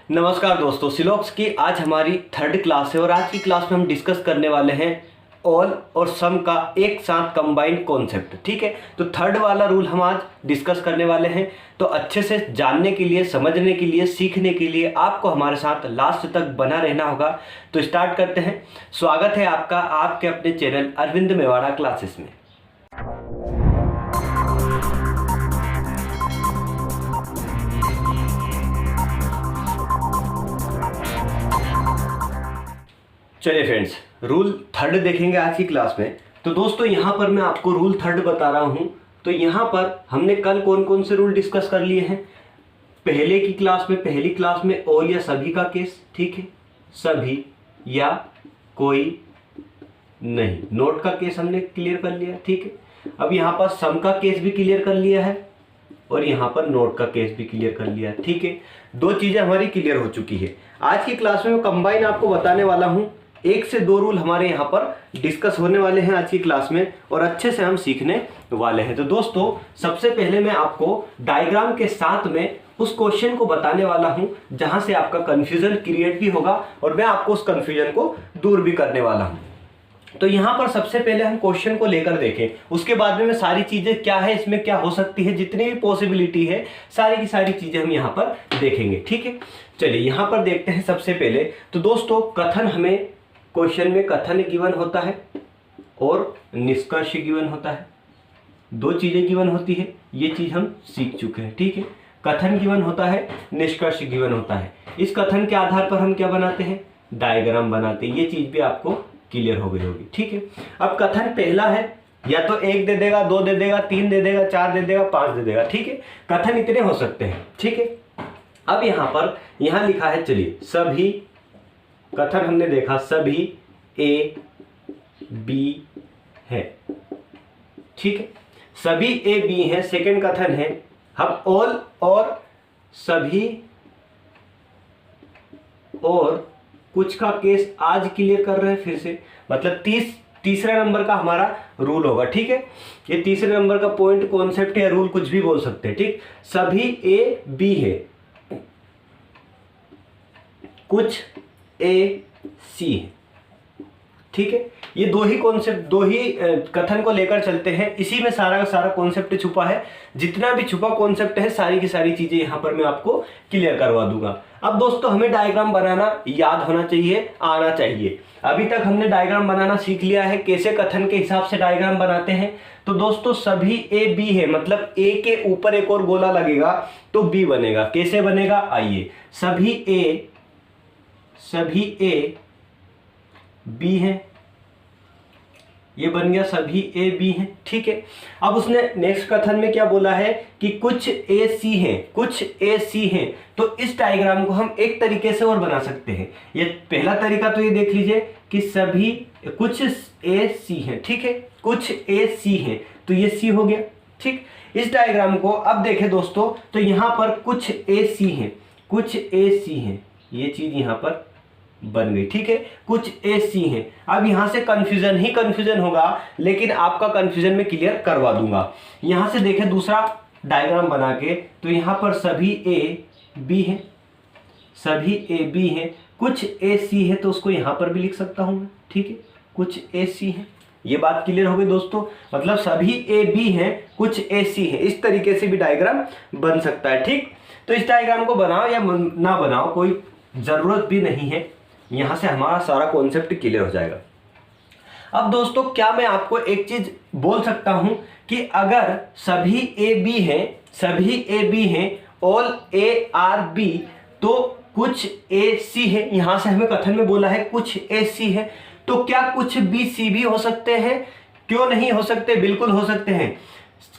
नमस्कार दोस्तों, सिलॉक्स की आज हमारी थर्ड क्लास है और आज की क्लास में हम डिस्कस करने वाले हैं ऑल और सम का एक साथ कंबाइंड कॉन्सेप्ट। ठीक है, तो थर्ड वाला रूल हम आज डिस्कस करने वाले हैं। तो अच्छे से जानने के लिए, समझने के लिए, सीखने के लिए आपको हमारे साथ लास्ट तक बना रहना होगा। तो स्टार्ट करते हैं। स्वागत है आपका आपके अपने चैनल अरविंद मेवाड़ा क्लासेस में। चलिए फ्रेंड्स, रूल थर्ड देखेंगे आज की क्लास में। तो दोस्तों यहाँ पर मैं आपको रूल थर्ड बता रहा हूँ। तो यहाँ पर हमने कल कौन कौन से रूल डिस्कस कर लिए हैं। पहली क्लास में ऑल या सभी का केस, ठीक है, सभी या कोई नहीं, नोट का केस हमने क्लियर कर लिया, ठीक है। अब यहाँ पर सम का केस भी क्लियर कर लिया है और यहाँ पर नोट का केस भी क्लियर कर लिया है, ठीक है। दो चीज़ें हमारी क्लियर हो चुकी है। आज की क्लास में मैं कंबाइन आपको बताने वाला हूँ। 1 से 2 रूल हमारे यहाँ पर डिस्कस होने वाले हैं आज की क्लास में और अच्छे से हम सीखने वाले हैं। तो दोस्तों सबसे पहले मैं आपको डायग्राम के साथ में उस क्वेश्चन को बताने वाला हूं जहां से आपका कंफ्यूजन क्रिएट भी होगा और मैं आपको उस कंफ्यूजन को दूर भी करने वाला हूं। तो यहाँ पर सबसे पहले हम क्वेश्चन को लेकर देखें, उसके बाद में सारी चीजें क्या है, इसमें क्या हो सकती है, जितनी भी पॉसिबिलिटी है सारी की सारी चीजें हम यहाँ पर देखेंगे, ठीक है। चलिए यहाँ पर देखते हैं सबसे पहले। तो दोस्तों कथन, हमें क्वेश्चन में कथन गिवन होता है और निष्कर्ष गिवन होता है। दो चीजें गिवन होती है, ये चीज हम सीख चुके हैं, ठीक है। कथन गिवन होता है, निष्कर्ष गिवन होता है। इस कथन के आधार पर हम क्या बनाते हैं, डायग्राम बनाते हैं। ये चीज भी आपको क्लियर हो गई होगी, ठीक है। अब कथन पहला है, या तो 1 दे देगा, 2 दे देगा, 3 दे देगा, 4 दे देगा, 5 दे देगा, ठीक है। कथन इतने हो सकते हैं, ठीक है। अब यहाँ पर लिखा है, चलिए सभी कथन हमने देखा, सभी ए बी है, ठीक है। सभी ए बी है। सेकंड कथन है, हम ऑल और सभी और कुछ का केस आज क्लियर कर रहे हैं फिर से, मतलब तीसरे नंबर का हमारा रूल होगा, ठीक है। ये तीसरे नंबर का पॉइंट, कॉन्सेप्ट या रूल कुछ भी बोल सकते हैं, ठीक। सभी ए बी है, कुछ ए सी है, ठीक है। ये दो ही कॉन्सेप्ट, दो ही कथन को लेकर चलते हैं। इसी में सारा का सारा कॉन्सेप्ट छुपा है। जितना भी छुपा कॉन्सेप्ट है सारी की सारी चीजें यहां पर मैं आपको क्लियर करवा दूंगा। अब दोस्तों हमें डायग्राम बनाना याद होना चाहिए, आना चाहिए। अभी तक हमने डायग्राम बनाना सीख लिया है, कैसे कथन के हिसाब से डायग्राम बनाते हैं। तो दोस्तों सभी ए बी है, मतलब ए के ऊपर एक और गोला लगेगा तो बी बनेगा। कैसे बनेगा, आइए। सभी ए बी है, ये बन गया सभी ए बी है, ठीक है। अब उसने नेक्स्ट कथन में क्या बोला है कि कुछ ए सी है, कुछ ए सी है। तो इस डायग्राम को हम एक तरीके से और बना सकते हैं। ये पहला तरीका तो ये देख लीजिए कि सभी कुछ ए सी है, ठीक है। कुछ ए सी है तो ये सी हो गया, ठीक। इस डायग्राम को अब देखें दोस्तों, तो यहां पर कुछ ए सी है, कुछ ए सी है, ये चीज यहां पर बन गई, ठीक है। कुछ ए सी है। अब यहां से कंफ्यूजन ही कंफ्यूजन होगा, लेकिन आपका कंफ्यूजन में क्लियर करवा दूंगा। यहां से देखें दूसरा डायग्राम बना के, तो यहां पर सभी ए बी है, सभी ए बी है। कुछ ए सी है तो उसको यहां पर भी लिख सकता हूं मैं, ठीक है। कुछ ए सी है, ये बात क्लियर हो गई दोस्तों। मतलब सभी ए बी है, कुछ ए सी है। इस तरीके से भी डायग्राम बन सकता है, ठीक। तो इस डायग्राम को बनाओ या ना बनाओ, कोई जरूरत भी नहीं है। यहां से हमारा सारा कॉन्सेप्ट क्लियर हो जाएगा। अब दोस्तों क्या मैं आपको एक चीज बोल सकता हूं कि अगर सभी ए बी है, सभी ए बी है, ऑल ए आर बी, तो कुछ ए सी है। यहां से हमें कथन में बोला है कुछ ए सी है, तो क्या कुछ बी सी भी हो सकते हैं? क्यों नहीं हो सकते, बिल्कुल हो सकते हैं।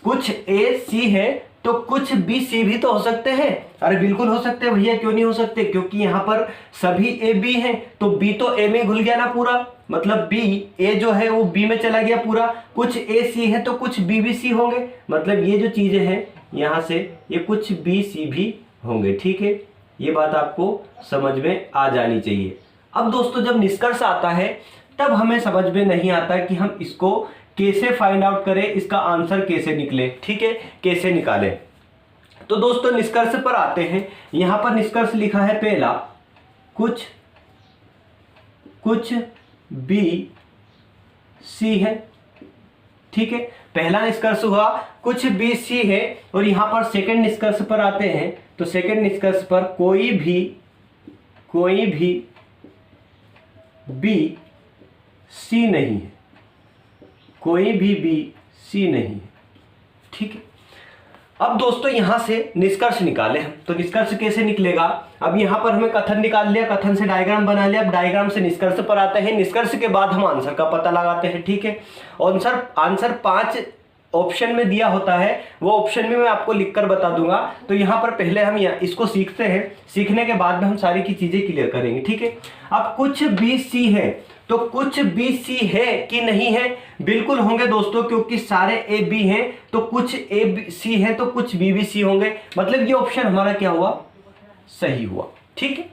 कुछ ए सी है तो कुछ बी सी भी तो हो सकते हैं। अरे बिल्कुल हो सकते हैं भैया, क्यों नहीं हो सकते, क्योंकि यहाँ पर सभी ए बी हैं तो बी तो ए में घुल गया ना पूरा, मतलब बी ए जो है वो बी में चला गया पूरा। कुछ ए सी है तो कुछ बी बी सी होंगे, मतलब ये जो चीजें हैं यहाँ से ये कुछ बी सी भी होंगे, ठीक है। ये बात आपको समझ में आ जानी चाहिए। अब दोस्तों जब निष्कर्ष आता है तब हमें समझ में नहीं आता कि हम इसको कैसे फाइंड आउट करें, इसका आंसर कैसे निकले, ठीक है, कैसे निकालें। तो दोस्तों निष्कर्ष पर आते हैं। यहां पर निष्कर्ष लिखा है पहला, कुछ बी सी है, ठीक है, पहला निष्कर्ष हुआ कुछ बी सी है। और यहां पर सेकंड निष्कर्ष पर आते हैं, तो सेकंड निष्कर्ष पर कोई भी बी सी नहीं है, कोई भी बी सी नहीं है, ठीक है। अब दोस्तों यहां से निष्कर्ष निकाले हम, तो निष्कर्ष कैसे निकलेगा? अब यहां पर हमें कथन निकाल लिया, कथन से डायग्राम बना लिया, अब डायग्राम से निष्कर्ष पर आते हैं, निष्कर्ष के बाद हम आंसर का पता लगाते हैं, ठीक है। आंसर 5 ऑप्शन में दिया होता है, वो ऑप्शन में मैं आपको लिखकर बता दूंगा। तो यहाँ पर पहले हम इसको सीखते हैं, सीखने के बाद में हम सारी की चीजें क्लियर करेंगे, ठीक है। अब कुछ बी सी है, तो कुछ बी सी है कि नहीं है? बिल्कुल होंगे दोस्तों, क्योंकि सारे ए बी हैं, तो कुछ ए बी सी है तो कुछ बी भी सी होंगे, मतलब ये ऑप्शन हमारा क्या हुआ? सही हुआ, ठीक है।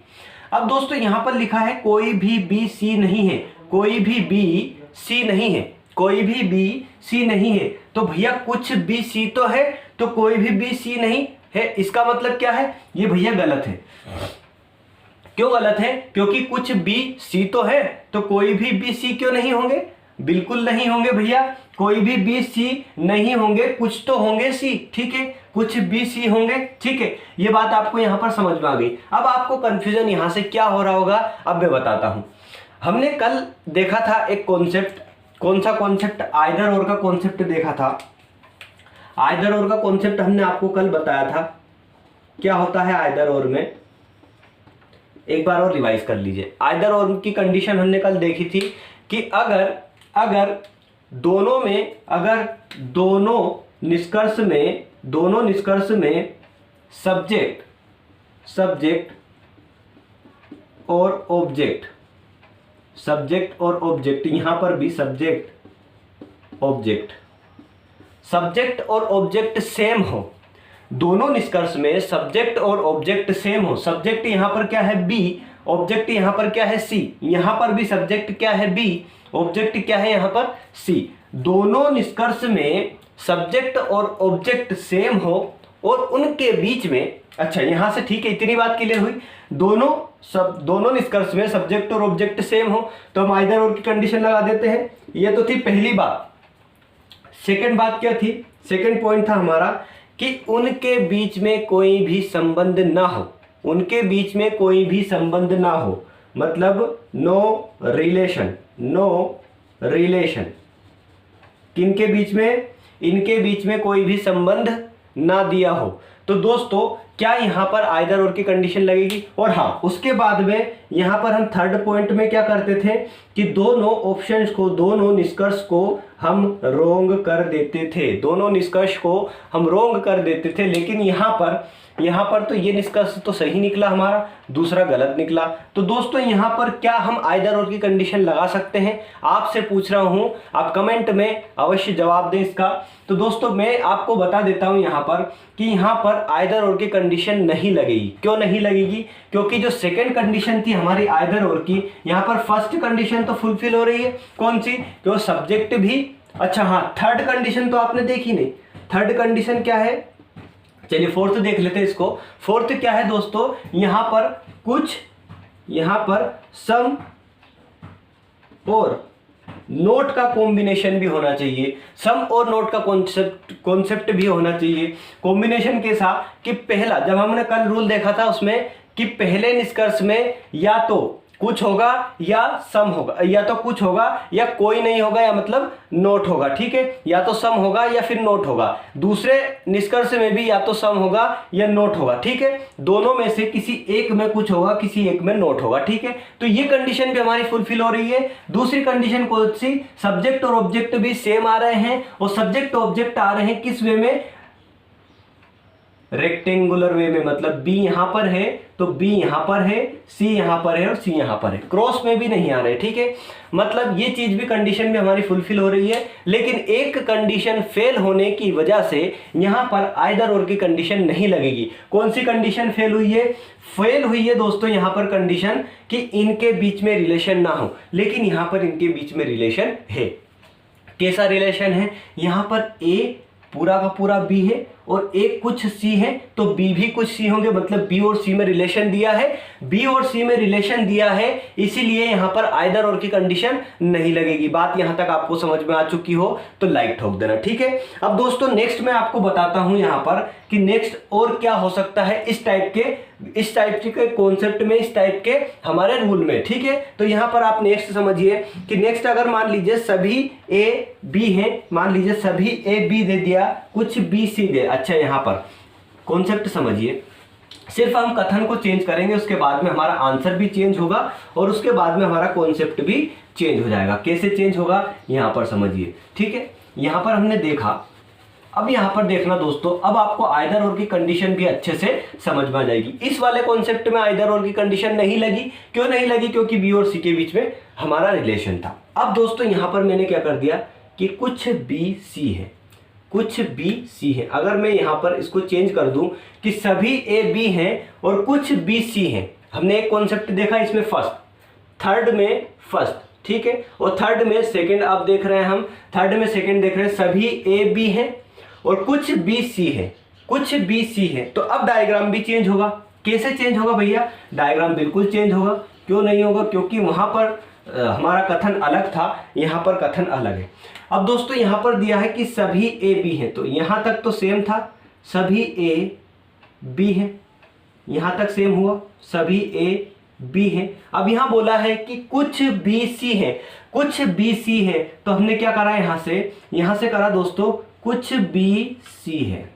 अब दोस्तों यहां पर लिखा है कोई भी बी सी नहीं है, कोई भी बी सी नहीं है, कोई भी बी सी नहीं है, तो भैया कुछ बी सी तो है, तो कोई भी बी सी नहीं है, इसका मतलब क्या है? ये भैया गलत है। क्यों गलत है? क्योंकि कुछ बी सी तो है, तो कोई भी बी सी क्यों नहीं होंगे? बिल्कुल नहीं होंगे भैया, कोई भी बी सी नहीं होंगे, कुछ तो होंगे सी, ठीक है, कुछ बी सी होंगे, ठीक है। ये बात आपको यहां पर समझ में आ गई। अब आपको कंफ्यूजन यहां से क्या हो रहा होगा, अब मैं बताता हूं। हमने कल देखा था एक कॉन्सेप्ट, कौन सा कॉन्सेप्ट? आइदर और का कॉन्सेप्ट देखा था। आइदर और का कॉन्सेप्ट हमने आपको कल बताया था, क्या होता है आइदर और में, एक बार और रिवाइज कर लीजिए। आइदर और की कंडीशन हमने कल देखी थी कि अगर दोनों निष्कर्ष में सब्जेक्ट और ऑब्जेक्ट, यहां पर भी सब्जेक्ट और ऑब्जेक्ट सेम हो, दोनों निष्कर्ष में सब्जेक्ट और ऑब्जेक्ट सेम हो। सब्जेक्ट यहां पर क्या है? बी, ऑब्जेक्ट यहां पर क्या है? सी। यहां पर भी सब्जेक्ट क्या है? बी, ऑब्जेक्ट क्या है यहां पर? सी। दोनों निष्कर्ष में सब्जेक्ट और ऑब्जेक्ट सेम हो और उनके बीच में, अच्छा यहां से ठीक है, इतनी बात क्लियर हुई। दोनों निष्कर्ष में सब्जेक्ट और ऑब्जेक्ट सेम हो, तो हम आइदर और की कंडीशन लगा देते हैं। ये तो थी पहली बात। सेकंड बात क्या थी? सेकंड पॉइंट था हमारा कि उनके बीच में कोई भी संबंध ना हो, उनके बीच में कोई भी संबंध ना हो, मतलब नो रिलेशन। किनके बीच में? इनके बीच में कोई भी संबंध ना दिया हो। तो दोस्तों क्या यहां पर आइदर और की कंडीशन लगेगी? और हाँ, उसके बाद में यहां पर हम थर्ड पॉइंट में क्या करते थे कि दोनों ऑप्शंस को, दोनों निष्कर्ष को हम रोंग कर देते थे, दोनों निष्कर्ष को हम रोंग कर देते थे। लेकिन यहां पर तो ये निष्कर्ष तो सही निकला हमारा, दूसरा गलत निकला। तो दोस्तों यहां पर क्या हम आइदर और की कंडीशन लगा सकते हैं? आपसे पूछ रहा हूं, आप कमेंट में अवश्य जवाब दें इसका। तो दोस्तों मैं आपको बता देता हूं यहां पर कि यहां पर आइदर और की कंडीशन नहीं लगेगी। क्यों नहीं लगेगी? क्योंकि जो सेकंड कंडीशन थी हमारी आइदर और की, यहां पर फर्स्ट कंडीशन तो फुलफिल हो रही है। कौन सी? कि सब्जेक्ट भी, अच्छा हाँ, थर्ड कंडीशन तो आपने देखी नहीं। थर्ड कंडीशन क्या है? चलिए फोर्थ देख लेते हैं इसको। फोर्थ क्या है दोस्तों? यहां पर सम और नोट का कॉम्बिनेशन भी होना चाहिए, सम और नोट का कॉन्सेप्ट भी होना चाहिए। कॉम्बिनेशन के साथ कि पहला, जब हमने कल रूल देखा था उसमें कि पहले निष्कर्ष में या तो कुछ होगा या सम होगा, या तो कुछ होगा या कोई नहीं होगा, या मतलब नोट होगा, ठीक है, या तो सम होगा या फिर नोट होगा। दूसरे निष्कर्ष में भी या तो सम होगा या नोट होगा, ठीक है, दोनों में से किसी एक में कुछ होगा, किसी एक में नोट होगा, ठीक है। तो ये कंडीशन भी हमारी फुलफिल हो रही है। दूसरी कंडीशन कौन सी? सब्जेक्ट और ऑब्जेक्ट भी सेम आ रहे हैं, और सब्जेक्ट ऑब्जेक्ट आ रहे हैं किस वे में? रेक्टेंगुलर वे में, मतलब बी यहां पर है तो बी यहां पर है, सी यहां पर है और सी यहां पर है, क्रॉस में भी नहीं आ रहे, ठीक है। मतलब ये चीज भी कंडीशन भी हमारी फुलफिल हो रही है। लेकिन एक कंडीशन फेल होने की वजह से यहां पर आइदर और की कंडीशन नहीं लगेगी। कौन सी कंडीशन फेल हुई है? फेल हुई है दोस्तों यहां पर कंडीशन कि इनके बीच में रिलेशन ना हो, लेकिन यहां पर इनके बीच में रिलेशन है। कैसा रिलेशन है? यहां पर ए पूरा का पूरा बी है और ए कुछ सी है तो बी भी कुछ सी होंगे, मतलब बी और सी में रिलेशन दिया है, बी और सी में रिलेशन दिया है, इसीलिए यहां पर आइदर और की कंडीशन नहीं लगेगी। बात यहां तक आपको समझ में आ चुकी हो तो लाइक ठोक देना, ठीक है। अब दोस्तों नेक्स्ट मैं आपको बताता हूं यहां पर कि नेक्स्ट और क्या हो सकता है इस टाइप के कॉन्सेप्ट में, इस टाइप के हमारे रूल में, ठीक है। तो यहां पर आप नेक्स्ट समझिए कि नेक्स्ट अगर मान लीजिए सभी ए बी हैं, मान लीजिए सभी ए बी दे दिया, कुछ बी सी दे। अच्छा यहां पर कॉन्सेप्ट समझिए, सिर्फ हम कथन को चेंज करेंगे, उसके बाद में हमारा आंसर भी चेंज होगा और उसके बाद में हमारा कॉन्सेप्ट भी चेंज हो जाएगा। कैसे चेंज होगा यहां पर समझिए, ठीक है। यहां पर हमने देखा, अब यहां पर देखना दोस्तों, अब आपको आइदर और की कंडीशन भी अच्छे से समझ में आ जाएगी। इस वाले कॉन्सेप्ट में आइदर और की कंडीशन नहीं लगी, क्यों नहीं लगी? क्योंकि बी और सी के बीच में हमारा रिलेशन था। अब दोस्तों यहां पर मैंने क्या कर दिया कि कुछ बी सी है, कुछ बी सी है। अगर मैं यहां पर इसको चेंज कर दूं कि सभी ए बी हैं और कुछ बी सी हैं, हमने एक कॉन्सेप्ट देखा इसमें फर्स्ट, थर्ड में फर्स्ट, ठीक है, और थर्ड में सेकंड। अब देख रहे हैं हम थर्ड में सेकंड देख रहे हैं, सभी ए बी हैं और कुछ बी सी है, कुछ बी सी है। तो अब डायग्राम भी चेंज होगा। कैसे चेंज होगा भैया? डायग्राम बिल्कुल चेंज होगा। क्यों नहीं होगा? क्योंकि वहां पर हमारा कथन अलग था, यहां पर कथन अलग है। अब दोस्तों यहां पर दिया है कि सभी ए बी है, तो यहां तक तो सेम था, सभी ए बी है, यहां तक सेम हुआ, सभी ए बी है। अब यहां बोला है कि कुछ बी सी है, कुछ बी सी है, तो हमने क्या करा यहां से करा दोस्तों, कुछ बी सी है,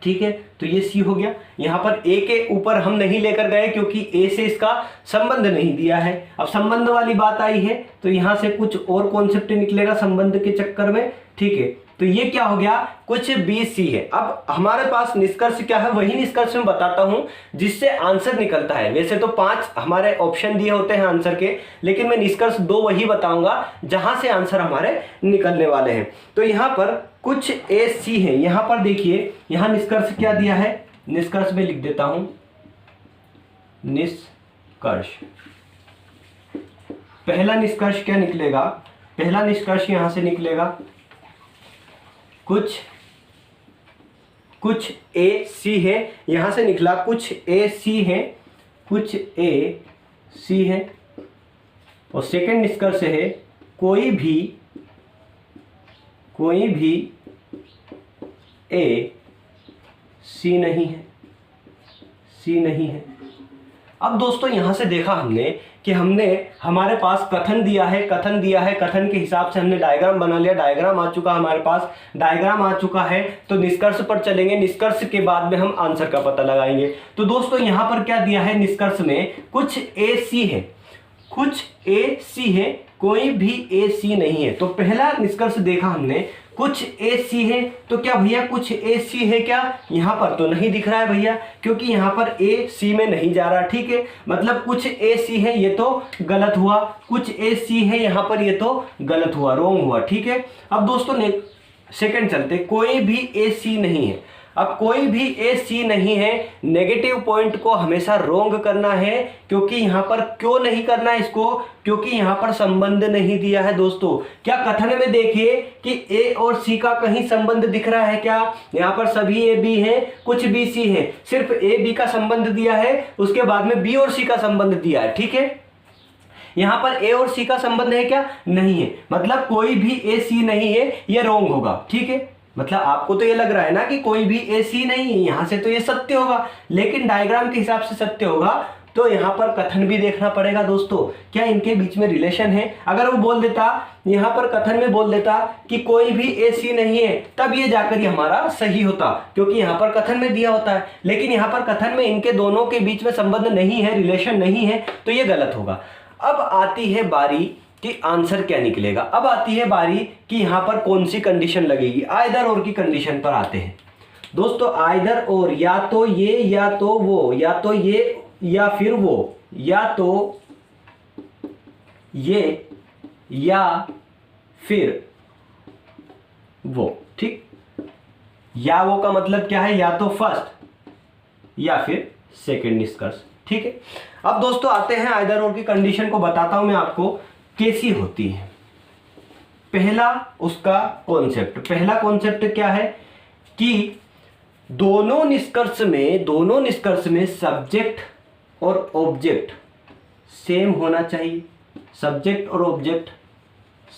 ठीक है। तो ये सी हो गया। यहां पर ए के ऊपर हम नहीं लेकर गए क्योंकि ए से इसका संबंध नहीं दिया है। अब संबंध वाली बात आई है तो यहां से कुछ और कॉन्सेप्ट निकलेगा संबंध के चक्कर में, ठीक है। तो ये क्या हो गया, कुछ बी सी है। अब हमारे पास निष्कर्ष क्या है, वही निष्कर्ष मैं बताता हूं जिससे आंसर निकलता है। वैसे तो 5 हमारे ऑप्शन दिए होते हैं आंसर के, लेकिन मैं निष्कर्ष 2 वही बताऊंगा जहां से आंसर हमारे निकलने वाले हैं। तो यहां पर कुछ ए सी है, यहां पर देखिए, यहां निष्कर्ष क्या दिया है, निष्कर्ष में लिख देता हूं, निष्कर्ष। पहला निष्कर्ष क्या निकलेगा, पहला निष्कर्ष यहां से निकलेगा, कुछ ए सी है, यहां से निकला कुछ ए सी है, कुछ ए सी है। और सेकंड निष्कर्ष है कोई भी ए सी नहीं है, सी नहीं है। अब दोस्तों यहां से देखा हमने कि हमारे पास कथन दिया है, कथन के हिसाब से हमने डायग्राम बना लिया, डायग्राम आ चुका हमारे पास, डायग्राम आ चुका है तो निष्कर्ष पर चलेंगे, निष्कर्ष के बाद में हम आंसर का पता लगाएंगे। तो दोस्तों यहां पर क्या दिया है निष्कर्ष में, कुछ ए सी है, कुछ ए सी है, कोई भी ए सी नहीं है। तो पहला निष्कर्ष देखा हमने, कुछ ए सी है, तो क्या भैया कुछ ए सी है क्या? यहां पर तो नहीं दिख रहा है भैया, क्योंकि यहां पर ए सी में नहीं जा रहा, ठीक है। मतलब कुछ ए सी है, ये तो गलत हुआ, कुछ ए सी है यहां पर, ये तो गलत हुआ, रॉन्ग हुआ, ठीक है। अब दोस्तों सेकंड चलते, कोई भी ए सी नहीं है। अब कोई भी ए सी नहीं है, नेगेटिव पॉइंट को हमेशा रोंग करना है, क्योंकि यहां पर क्यों नहीं करना है इसको, क्योंकि यहां पर संबंध नहीं दिया है दोस्तों। क्या कथन में देखिए कि ए और सी का कहीं संबंध दिख रहा है क्या? यहां पर सभी ए बी है, कुछ बी सी है, सिर्फ ए बी का संबंध दिया है, उसके बाद में बी और सी का संबंध दिया है, ठीक है। यहां पर ए और सी का संबंध है क्या? नहीं है, मतलब कोई भी ए सी नहीं है, यह रोंग होगा, ठीक है। मतलब आपको तो ये लग रहा है ना कि कोई भी ए सी नहीं है, यहां से तो ये सत्य होगा, लेकिन डायग्राम के हिसाब से सत्य होगा। तो यहां पर कथन भी देखना पड़ेगा दोस्तों, क्या इनके बीच में रिलेशन है। अगर वो बोल देता, यहां पर कथन में बोल देता कि कोई भी ए सी नहीं है, तब ये जाकर ये हमारा सही होता, क्योंकि यहां पर कथन में दिया होता है। लेकिन यहां पर कथन में इनके दोनों के बीच में संबंध नहीं है, रिलेशन नहीं है, तो ये गलत होगा। अब आती है बारी कि आंसर क्या निकलेगा। अब आती है बारी कि यहां पर कौन सी कंडीशन लगेगी। आइदर और की कंडीशन पर आते हैं दोस्तों। आइदर और, या तो ये या तो वो, या तो ये या फिर वो, या तो ये या फिर वो, ठीक। या वो का मतलब क्या है, या तो फर्स्ट या फिर सेकंड निष्कर्ष, ठीक है। अब दोस्तों आते हैं आइदर और की कंडीशन को बताता हूं मैं आपको कैसी होती है। पहला उसका कॉन्सेप्ट, पहला कॉन्सेप्ट क्या है कि दोनों निष्कर्ष में सब्जेक्ट और ऑब्जेक्ट सेम होना चाहिए, सब्जेक्ट और ऑब्जेक्ट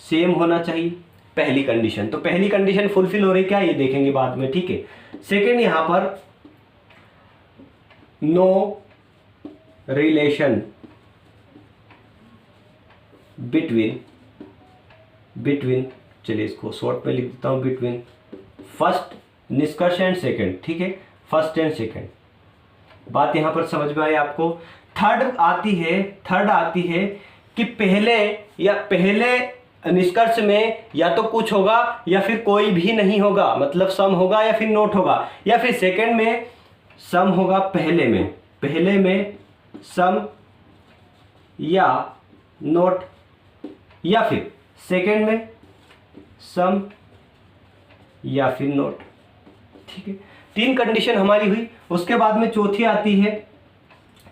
सेम होना चाहिए, पहली कंडीशन। तो पहली कंडीशन फुलफिल हो रही क्या, ये देखेंगे बाद में, ठीक है। सेकंड, यहां पर नो रिलेशन बिटवीन चलिए इसको शॉर्ट में लिख देता हूं, बिटवीन फर्स्ट निष्कर्ष एंड सेकंड, ठीक है, फर्स्ट एंड सेकंड। बात यहां पर समझ में आई आपको। थर्ड आती है कि पहले निष्कर्ष में या तो कुछ होगा या फिर कोई भी नहीं होगा, मतलब सम होगा या फिर नोट होगा, या फिर सेकंड में सम होगा पहले में सम या नोट, या फिर सेकंड में सम या फिर नोट, ठीक है। तीन कंडीशन हमारी हुई। उसके बाद में चौथी आती है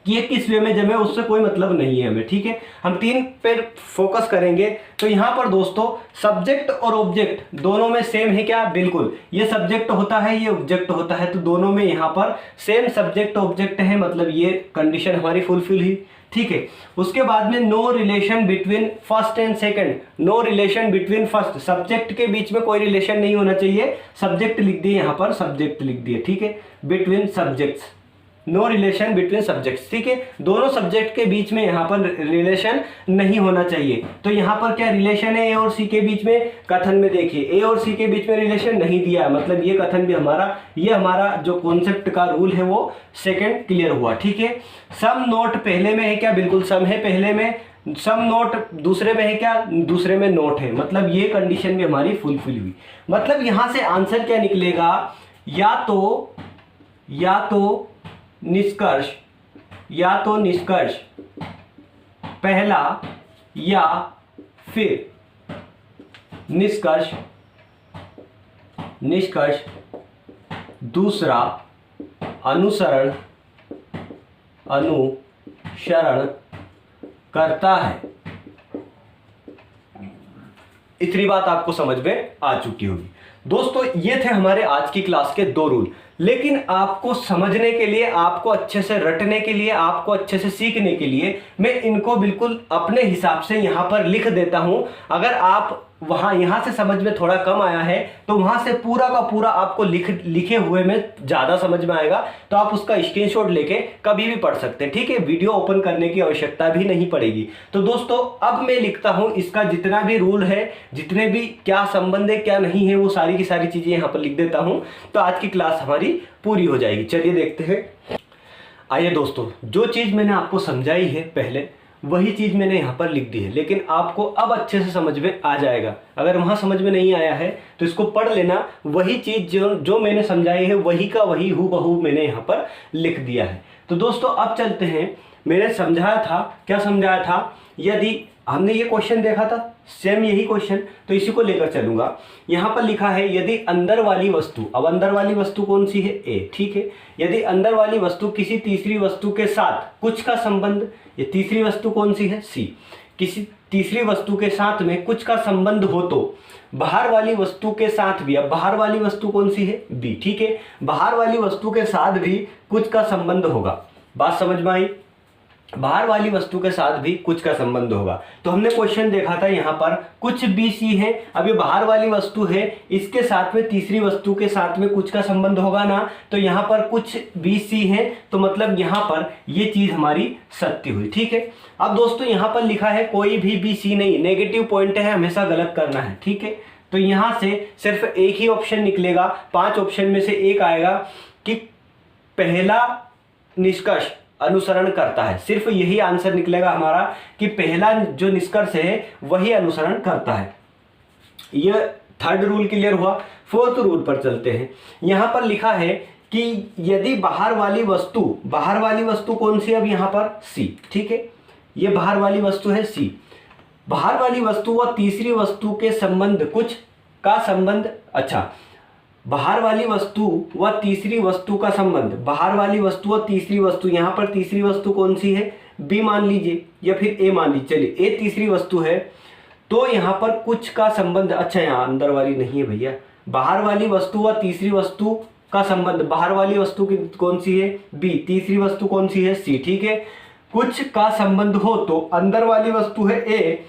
कि ये किस वे में जमे, उससे कोई मतलब नहीं है हमें, ठीक है। हम तीन पे फोकस करेंगे। तो यहां पर दोस्तों सब्जेक्ट और ऑब्जेक्ट दोनों में सेम है क्या, बिल्कुल। ये सब्जेक्ट होता है, ये ऑब्जेक्ट होता है, तो दोनों में यहां पर सेम सब्जेक्ट ऑब्जेक्ट है, मतलब ये कंडीशन हमारी फुलफिल हुई, ठीक है। उसके बाद में no relation between first and second, no relation between first, subject के बीच में कोई रिलेशन नहीं होना चाहिए, सब्जेक्ट लिख दिए यहां पर, सब्जेक्ट लिख दिए, ठीक है। Between subjects, no relation between subjects, ठीक है। दोनों सब्जेक्ट के बीच में यहां पर रिलेशन नहीं होना चाहिए। तो यहां पर क्या रिलेशन है ए और सी के बीच में, कथन में देखिए ए और सी के बीच में रिलेशन नहीं दिया है, मतलब ये कथन भी हमारा जो कॉन्सेप्ट का रूल है वो सेकंड क्लियर हुआ, ठीक है। सम नोट पहले में है क्या, बिल्कुल सम है पहले में, सम नोट दूसरे में है क्या, दूसरे में नोट है, मतलब ये कंडीशन भी हमारी फुलफिल हुई। मतलब यहां से आंसर क्या निकलेगा, या तो निष्कर्ष पहला या फिर निष्कर्ष दूसरा अनुसरण करता है। इतनी बात आपको समझ में आ चुकी होगी। दोस्तों ये थे हमारे आज की क्लास के 2 रूल, लेकिन आपको समझने के लिए, आपको अच्छे से रटने के लिए, आपको अच्छे से सीखने के लिए मैं इनको बिल्कुल अपने हिसाब से यहां पर लिख देता हूं। अगर आप यहां से समझ में थोड़ा कम आया है तो वहां से पूरा का पूरा आपको लिखे हुए में ज्यादा समझ में आएगा, तो आप उसका स्क्रीनशॉट लेके कभी भी पढ़ सकते हैं, ठीक है। वीडियो ओपन करने की आवश्यकता भी नहीं पड़ेगी। तो दोस्तों अब मैं लिखता हूं इसका जितना भी रूल है, जितने भी क्या संबंध है क्या नहीं है, वो सारी की सारी चीजें यहां पर लिख देता हूं, तो आज की क्लास हमारी पूरी हो जाएगी। चलिए देखते हैं। आइए दोस्तों, जो चीज मैंने आपको समझाई है पहले वही चीज मैंने यहाँ पर लिख दी है, लेकिन आपको अब अच्छे से समझ में आ जाएगा। अगर वहां समझ में नहीं आया है तो इसको पढ़ लेना, वही चीज जो मैंने समझाई है वही का वही हूबहू मैंने यहाँ पर लिख दिया है। तो दोस्तों अब चलते हैं। मैंने समझाया था, क्या समझाया था, यदि हमने ये क्वेश्चन देखा था सेम यही क्वेश्चन, तो इसी को लेकर चलूंगा। यहां पर लिखा है यदि अंदर वाली वस्तु, अब अंदर वाली वस्तु कौन सी है, ए, ठीक है। यदि अंदर वाली वस्तु किसी तीसरी वस्तु के साथ कुछ का संबंध, ये तीसरी वस्तु कौन सी है, सी, किसी तीसरी वस्तु के साथ में कुछ का संबंध हो तो बाहर वाली वस्तु के साथ भी, अब बाहर वाली वस्तु कौन सी है, बी, ठीक है। बाहर वाली वस्तु के साथ भी कुछ का संबंध होगा, बात समझ में आई। बाहर वाली वस्तु के साथ भी कुछ का संबंध होगा। तो हमने क्वेश्चन देखा था यहाँ पर कुछ बी सी है, अब ये बाहर वाली वस्तु है, इसके साथ में तीसरी वस्तु के साथ में कुछ का संबंध होगा ना, तो यहाँ पर कुछ बी सी है, तो मतलब यहाँ पर ये चीज हमारी सत्य हुई, ठीक है। अब दोस्तों यहाँ पर लिखा है कोई भी बी सी नहीं, नेगेटिव पॉइंट है, हमेशा गलत करना है, ठीक है। तो यहाँ से सिर्फ एक ही ऑप्शन निकलेगा, 5 ऑप्शन में से एक आएगा कि पहला निष्कर्ष अनुसरण करता है, सिर्फ यही आंसर निकलेगा हमारा कि पहला जो निष्कर्ष है वही अनुसरण करता है। यह थर्ड रूल क्लियर हुआ। 4th रूल पर चलते हैं। यहां पर लिखा है कि यदि बाहर वाली वस्तु कौन सी, अब यहां पर सी, ठीक है। ये बाहर वाली वस्तु है सी, बाहर वाली वस्तु व तीसरी वस्तु के संबंध, कुछ का संबंध, अच्छा, बाहर वाली वस्तु व तीसरी वस्तु का संबंध, बाहर वाली वस्तु व तीसरी वस्तु, यहां पर तीसरी वस्तु कौन सी है, बी मान लीजिए या फिर ए मान लीजिए, चलिए ए तीसरी वस्तु है, तो यहां पर कुछ का संबंध, अच्छा यहां अंदर वाली नहीं है भैया, बाहर वाली वस्तु व तीसरी वस्तु का संबंध, बाहर वाली वस्तु की कौन सी है, बी, तीसरी वस्तु कौन सी है, सी, ठीक है। कुछ का संबंध हो तो अंदर वाली वस्तु है ए,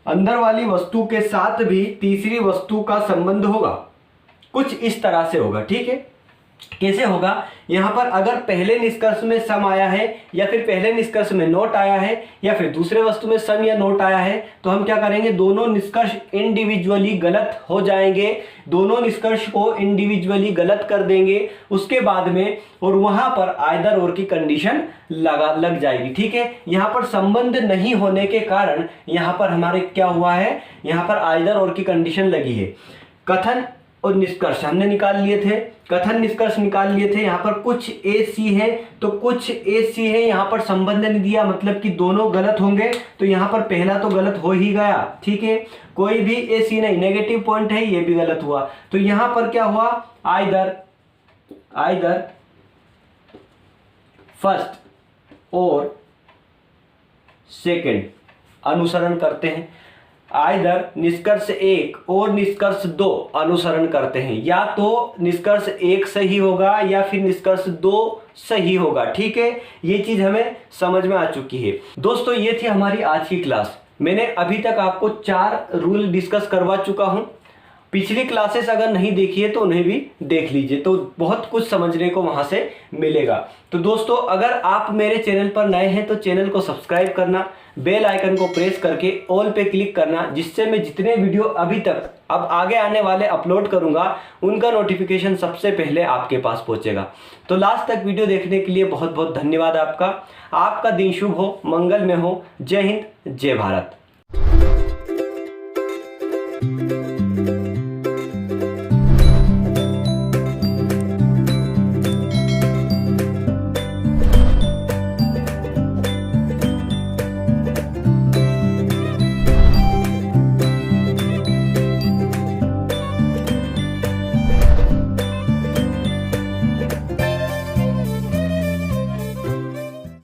अंदर वाली वस्तु के साथ भी तीसरी वस्तु का संबंध होगा, कुछ इस तरह से होगा, ठीक है। कैसे होगा, यहां पर अगर पहले निष्कर्ष में सम आया है या फिर पहले निष्कर्ष में नोट आया है या फिर दूसरे वस्तु में सम या नोट आया है, तो हम क्या करेंगे, दोनों निष्कर्ष इंडिविजुअली गलत हो जाएंगे, दोनों निष्कर्ष को इंडिविजुअली गलत कर देंगे उसके बाद में, और वहां पर आइदर और की कंडीशन लग जाएगी, ठीक है। यहां पर संबंध नहीं होने के कारण यहां पर हमारे क्या हुआ है, यहां पर आइदर और की कंडीशन लगी है। कथन और निष्कर्ष हमने निकाल लिए थे, कथन निष्कर्ष निकाल लिए थे। यहाँ पर कुछ ए सी है तो कुछ ए सी है, यहाँ पर संबंध नहीं दिया, मतलब कि दोनों गलत होंगे, तो यहाँ पर पहला तो गलत हो ही गया, ठीक है। कोई भी ए सी नहीं, नेगेटिव पॉइंट है, ये भी गलत हुआ। तो यहाँ पर क्या हुआ, आइदर फर्स्ट और सेकंड अनुसरण करते हैं, आइदर निष्कर्ष 1 और निष्कर्ष 2 अनुसरण करते हैं, या तो निष्कर्ष 1 सही होगा या फिर निष्कर्ष 2 सही होगा, ठीक है। ये चीज हमें समझ में आ चुकी है। दोस्तों ये थी हमारी आज की क्लास। मैंने अभी तक आपको 4 रूल डिस्कस करवा चुका हूं। पिछली क्लासेस अगर नहीं देखी है तो उन्हें भी देख लीजिए, तो बहुत कुछ समझने को वहां से मिलेगा। तो दोस्तों अगर आप मेरे चैनल पर नए हैं तो चैनल को सब्सक्राइब करना, बेल आइकन को प्रेस करके ऑल पे क्लिक करना, जिससे मैं जितने वीडियो अभी तक अब आगे आने वाले अपलोड करूंगा उनका नोटिफिकेशन सबसे पहले आपके पास पहुंचेगा। तो लास्ट तक वीडियो देखने के लिए बहुत बहुत धन्यवाद आपका। आपका दिन शुभ हो, मंगल में हो। जय हिंद, जय भारत।